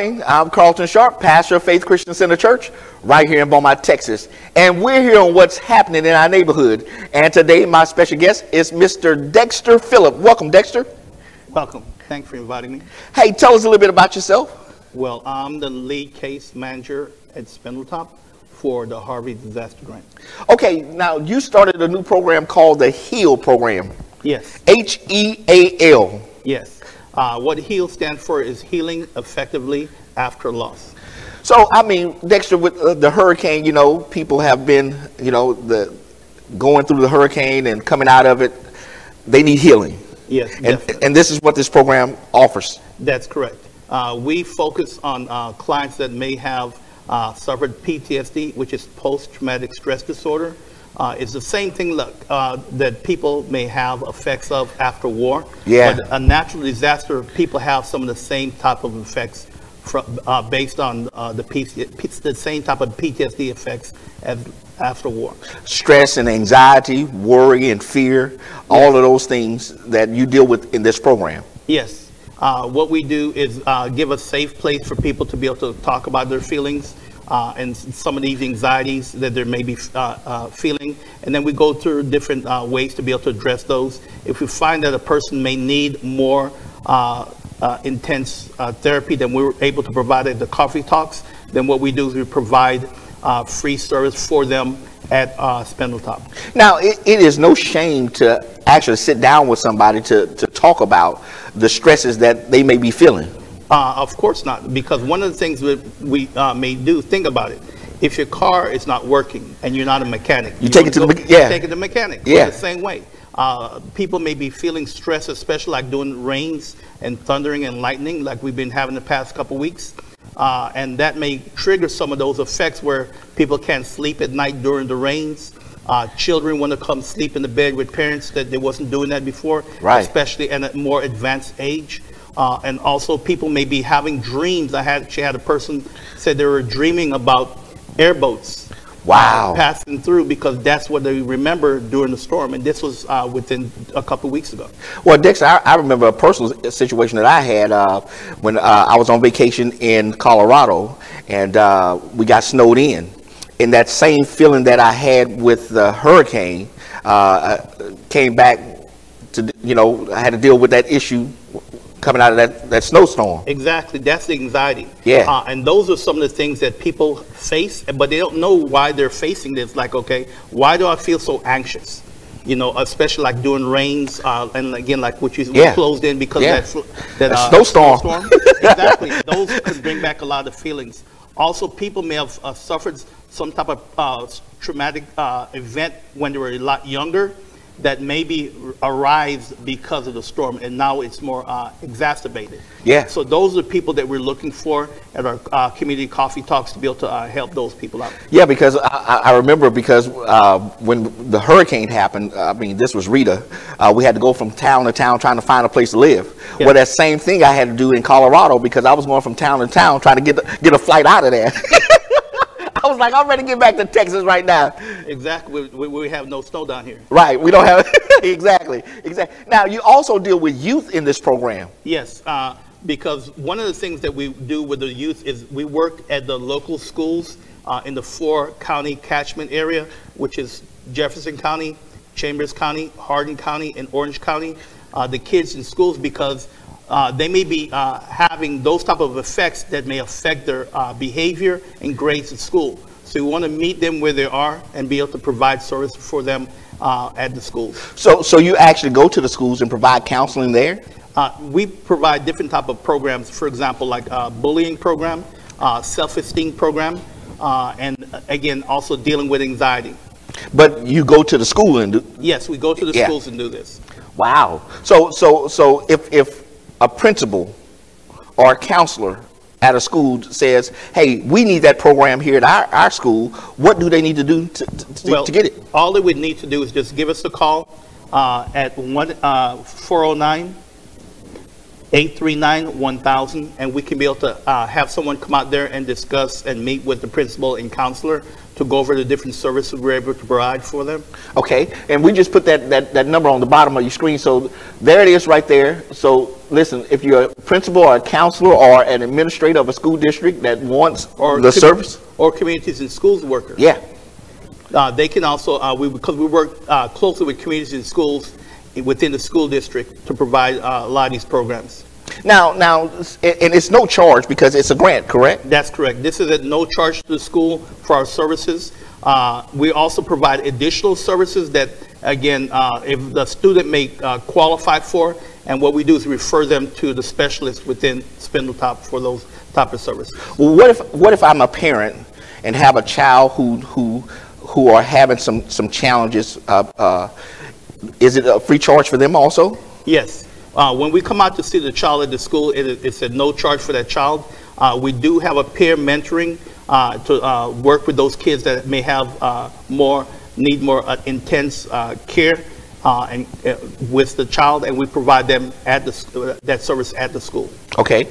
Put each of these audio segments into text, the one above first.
morning. I'm Carlton Sharp, pastor of Faith Christian Center Church, right here in Beaumont, Texas. And we're here on what's happening in our neighborhood. And today, my special guest is Mr. Dexter Phillip. Welcome, Dexter. Welcome. Thanks for inviting me. Hey, tell us a little bit about yourself. Well, I'm the lead case manager at Spindletop for the Harvey Disaster Grant. Okay, now you started a new program called the HEAL program. Yes. HEAL. Yes. What HEAL stands for is Healing Effectively After Loss. So, I mean, Dexter, with the hurricane, you know, people have been, you know, going through the hurricane and coming out of it. They need healing. Yes, and this is what this program offers. That's correct. We focus on clients that may have suffered PTSD, which is post-traumatic stress disorder. It's the same thing that people may have effects of after war. Yeah. But a natural disaster, people have some of the same type of effects based on the same type of PTSD effects as after war. Stress and anxiety, worry and fear, all of those things that you deal with in this program. Yes. What we do is give a safe place for people to be able to talk about their feelings and some of these anxieties that they may be feeling. And then we go through different ways to be able to address those. If we find that a person may need more intense therapy than we were able to provide at the coffee talks, then what we do is we provide free service for them at Spindletop. Now, it is no shame to actually sit down with somebody to talk about the stresses that they may be feeling. Of course not, because one of the things that we may do, think about it. If your car is not working and you're not a mechanic, you take it to the mechanic. Take it to the mechanic. Yeah. The same way. People may be feeling stress, especially like doing rains and thundering and lightning like we've been having the past couple weeks. And that may trigger some of those effects where people can't sleep at night during the rains. Children want to come sleep in the bed with parents that they wasn't doing that before, right. Especially at a more advanced age. And also people may be having dreams. She had a person said they were dreaming about airboats. Wow. Passing through because that's what they remember during the storm. And this was within a couple of weeks ago. Well, Dexter, I remember a personal situation that I had when I was on vacation in Colorado and we got snowed in. And that same feeling that I had with the hurricane came back to, you know, I had to deal with that issue coming out of that snowstorm. Exactly. That's the anxiety. Yeah. And those are some of the things that people face, but they don't know why they're facing this. Like, okay, why do I feel so anxious? You know, especially like during rains, and again, like what you closed in because that snowstorm. Exactly. Those could bring back a lot of feelings. Also, people may have suffered some type of traumatic event when they were a lot younger that maybe arrives because of the storm, and now it's more exacerbated. Yeah. So those are people that we're looking for at our community coffee talks to be able to help those people out. Yeah, because I remember because when the hurricane happened, I mean, this was Rita, we had to go from town to town trying to find a place to live. Yeah. Well, that same thing I had to do in Colorado because I was going from town to town trying to get a flight out of there. I was like, I'm ready to get back to Texas right now. Exactly. We have no snow down here. Right. We don't have exactly. Now, you also deal with youth in this program. Yes, because one of the things that we do with the youth is we work at the local schools in the 4-county catchment area, which is Jefferson County, Chambers County, Hardin County, and Orange County. The kids in schools because they may be having those type of effects that may affect their behavior and grades at school. So we want to meet them where they are and be able to provide service for them at the schools. So you actually go to the schools and provide counseling there? We provide different type of programs, for example, like bullying program, self-esteem program, and again, also dealing with anxiety. But you go to the school and do? Yes, we go to the schools and do this. Wow. So if a principal or a counselor at a school says, hey, we need that program here at our school, what do they need to do to get it? All they would need to do is just give us a call at 409-839-1000, and we can be able to have someone come out there and discuss and meet with the principal and counselor to go over the different services we're able to provide for them. Okay, and we just put that number on the bottom of your screen, so there it is right there. So listen, if you're a principal or a counselor or an administrator of a school district that wants the service, or communities and schools workers, yeah, they can also because we work closely with communities and schools within the school district to provide a lot of these programs. Now, and it's no charge because it's a grant, correct? That's correct. This is at no charge to the school for our services. We also provide additional services that, again, if the student may qualify for, and what we do is refer them to the specialist within Spindletop for those type of services. Well, what if I'm a parent and have a child who are having some challenges? Is it a free charge for them also? Yes. When we come out to see the child at the school, it's at no charge for that child. We do have a peer mentoring to work with those kids that may have need more intense care and with the child, and we provide them at that service at the school. Okay.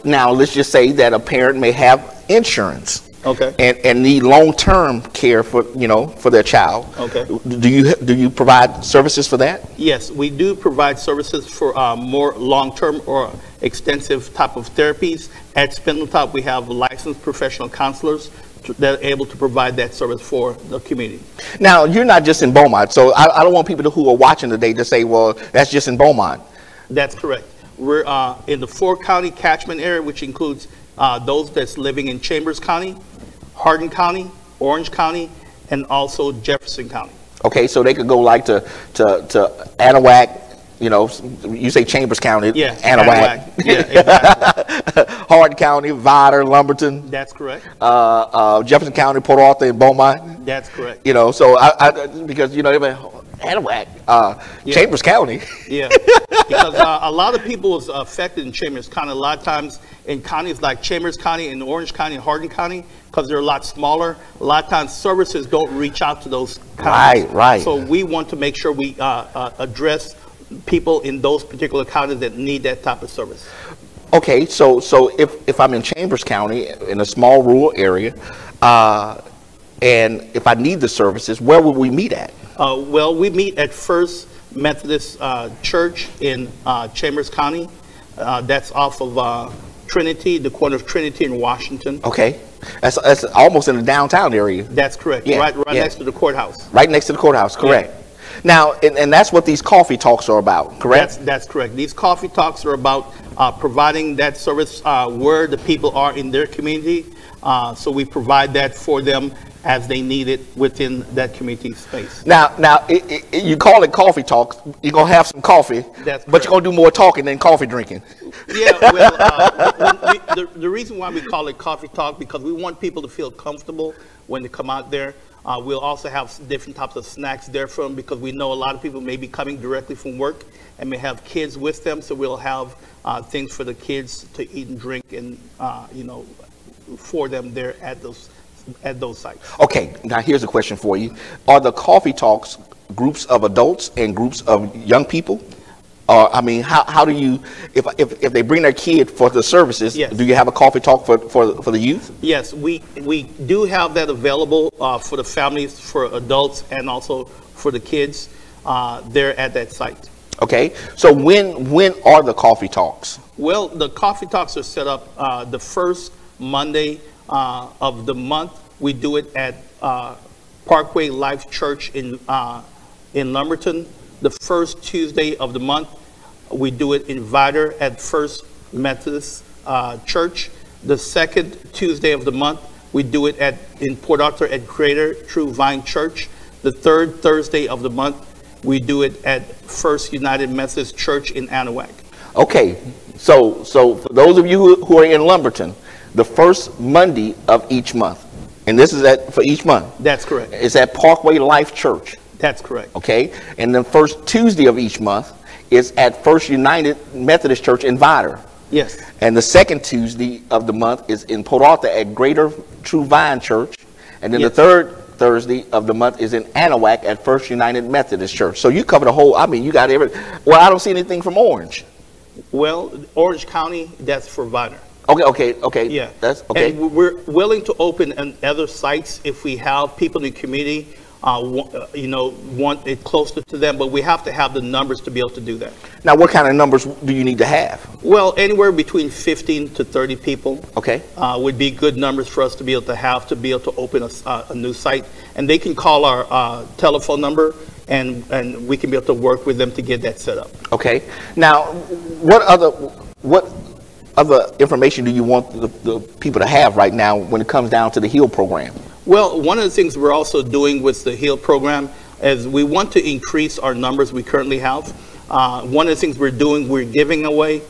Now let's just say that a parent may have insurance. Okay. And need long-term care for their child. Okay. Do you provide services for that? Yes, we do provide services for more long-term or extensive type of therapies. At Spindletop, we have licensed professional counselors that are able to provide that service for the community. Now, you're not just in Beaumont, so I don't want people who are watching today to say, well, that's just in Beaumont. That's correct. We're in the 4-county catchment area, which includes those that's living in Chambers County, Hardin County, Orange County, and also Jefferson County. Okay, so they could go like to Anahuac, you say Chambers County, yeah, Anahuac. Yeah, exactly. Hardin County, Vidor, Lumberton. That's correct. Jefferson County, Port Arthur, and Beaumont. That's correct. So because Anahuac, Chambers County. Yeah, because a lot of people was affected in Chambers County. A lot of times in counties like Chambers County and Orange County and Hardin County, because they're a lot smaller, a lot of times services don't reach out to those counties. Right. So we want to make sure we address people in those particular counties that need that type of service. Okay, so if I'm in Chambers County in a small rural area, and if I need the services, where would we meet at? Well, we meet at First Methodist Church in Chambers County. That's off of Trinity, the corner of Trinity and Washington. Okay, that's almost in the downtown area. That's correct. Yeah. Right next to the courthouse. Right next to the courthouse. Correct. Yeah. Now, and that's what these coffee talks are about, correct? That's correct. These coffee talks are about providing that service where the people are in their community. So we provide that for them as they need it within that community space. Now, you call it coffee talks. You're gonna have some coffee, but you're gonna do more talking than coffee drinking. Yeah, well, the reason why we call it coffee talk because we want people to feel comfortable when they come out there. We'll also have different types of snacks there for them because we know a lot of people may be coming directly from work and may have kids with them. So we'll have things for the kids to eat and drink and for them there at those sites. Okay, now here's a question for you. Are the coffee talks groups of adults and groups of young people? I mean, how do you, if they bring their kid for the services, yes. Do you have a coffee talk for the youth? Yes, we do have that available for the families, for adults, and also for the kids there at that site. Okay, so when are the coffee talks? Well, the coffee talks are set up the first Monday of the month. We do it at Parkway Life Church in Lumberton. The first Tuesday of the month, we do it in Vidor at First Methodist Church. The second Tuesday of the month, we do it in Port Arthur at Greater True Vine Church. The third Thursday of the month, we do it at First United Methodist Church in Anahuac. Okay, so for those of you who are in Lumberton, the first Monday of each month, and this is for each month. That's correct. It's at Parkway Life Church. That's correct. Okay, and the first Tuesday of each month is at First United Methodist Church in Vidor. Yes. And the second Tuesday of the month is in Port Arthur at Greater True Vine Church. And then yes. The third Thursday of the month is in Anahuac at First United Methodist Church. So you cover the whole, I mean, you got everything. Well, I don't see anything from Orange. Well, Orange County, that's for Vidor. Okay. Yeah. That's okay. And we're willing to open other sites if we have people in the community, want it closer to them, but we have to have the numbers to be able to do that. Now, what kind of numbers do you need to have? Well, anywhere between 15 to 30 people. Okay. Would be good numbers for us to be able to open a new site. And they can call our telephone number, and we can be able to work with them to get that set up. Okay. Now, what other information do you want the people to have right now when it comes down to the HEAL program? Well, one of the things we're also doing with the HEAL program is we want to increase our numbers we currently have. One of the things we're giving away,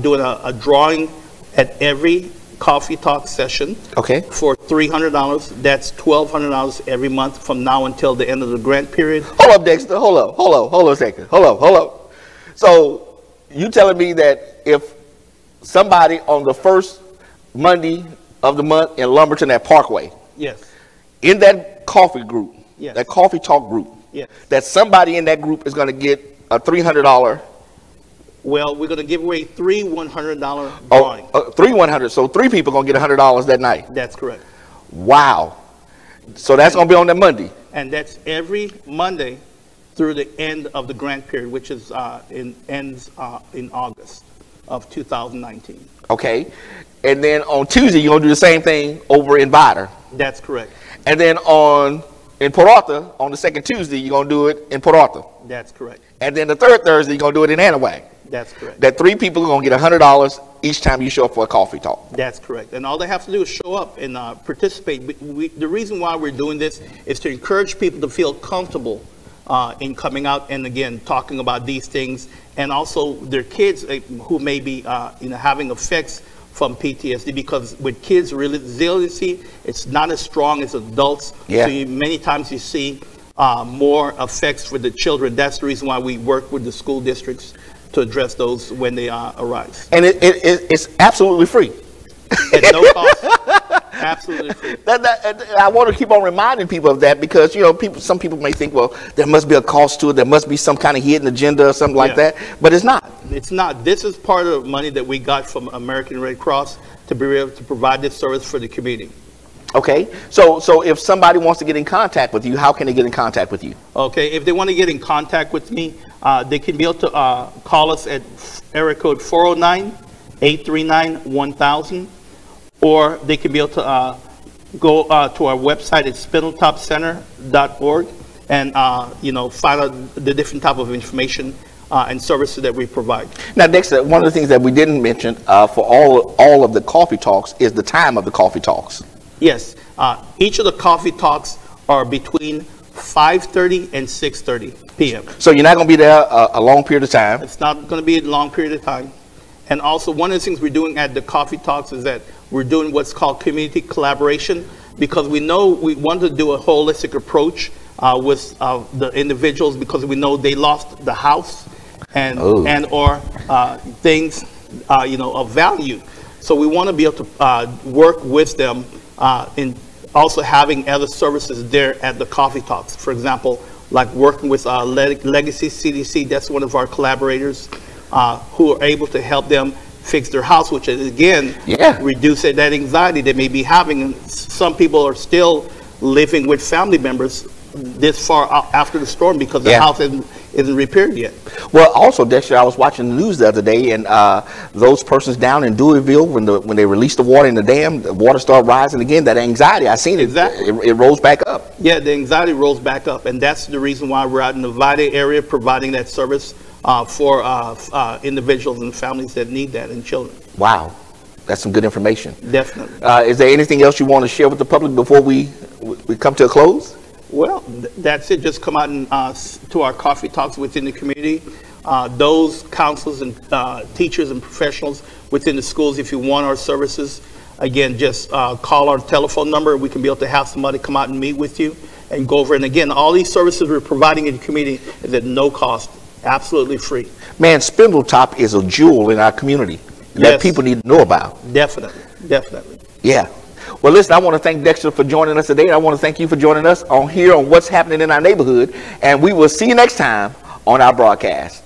doing a drawing at every coffee talk session. Okay. For $300. That's $1,200 every month from now until the end of the grant period. Hold up, Dexter. Hold on a second. Hold up. So you telling me that if somebody on the first Monday of the month in Lumberton at Parkway, yes, in that coffee group, yes, that coffee talk group, yes, that somebody in that group is going to get a $300. Well, we're going to give away three $100 drawings. Three 100. So three people going to get $100 that night. That's correct. Wow. So that's going to be on that Monday. And that's every Monday through the end of the grant period, which is ends in August of 2019. Okay. And then on Tuesday, you're going to do the same thing over in Vidor. That's correct. And then in Port Arthur, on the second Tuesday, you're going to do it in Port Arthur. That's correct. And then the third Thursday, you're going to do it in Anahuac. That's correct. That three people are going to get $100 each time you show up for a coffee talk. That's correct. And all they have to do is show up and participate. The reason why we're doing this is to encourage people to feel comfortable in coming out and, again, talking about these things. And also their kids who may be having effects from PTSD, because with kids, resiliency, it's not as strong as adults. Yeah. So many times you see more effects for the children. That's the reason why we work with the school districts to address those when they arise. And it's absolutely free. At no cost. Absolutely free. I want to keep on reminding people of that, because some people may think, well, there must be a cost to it. There must be some kind of hidden agenda or something like that, but it's not. It's not. This is part of the money that we got from American Red Cross to be able to provide this service for the community. Okay, so if somebody wants to get in contact with you, how can they get in contact with you? Okay, if they want to get in contact with me, they can be able to call us at area code 409-839-1000, or they can be able to go to our website at spindletopcenter.org and find out the different type of information and services that we provide. Now, Dexter, one of the things that we didn't mention for all of the coffee talks is the time of the coffee talks. Yes, each of the coffee talks are between 5:30 and 6:30 p.m. So you're not going to be there a long period of time. It's not going to be a long period of time. And also, one of the things we're doing at the coffee talks is that we're doing what's called community collaboration, because we know we want to do a holistic approach with the individuals, because we know they lost the house and or things of value. So we want to be able to work with them in also having other services there at the coffee talks. For example, like working with Legacy CDC, that's one of our collaborators who are able to help them fix their house, which is, again, reduce that anxiety they may be having. And some people are still living with family members this far after the storm because the house isn't repaired yet. Well, also, Dexter, I was watching the news the other day, and those persons down in Deweyville, when they released the water in the dam, the water started rising again. That anxiety, I seen it. Exactly. It rose back up. Yeah, the anxiety rolls back up, and that's the reason why we're out in the Vidor area providing that service for individuals and families that need that, and children. Wow, that's some good information. Definitely. Is there anything else you want to share with the public before we come to a close? Well, that's it. Just come out and to our coffee talks within the community. Those counselors and teachers and professionals within the schools, if you want our services, again, just call our telephone number. We can be able to have somebody come out and meet with you and go over. And again, all these services we're providing in the community is at no cost, absolutely free. Man, Spindletop is a jewel in our community that people need to know about. Definitely, definitely. Yeah. Well, listen, I want to thank Dexter for joining us today. I want to thank you for joining us on What's Happening in Our Neighborhood. And we will see you next time on our broadcast.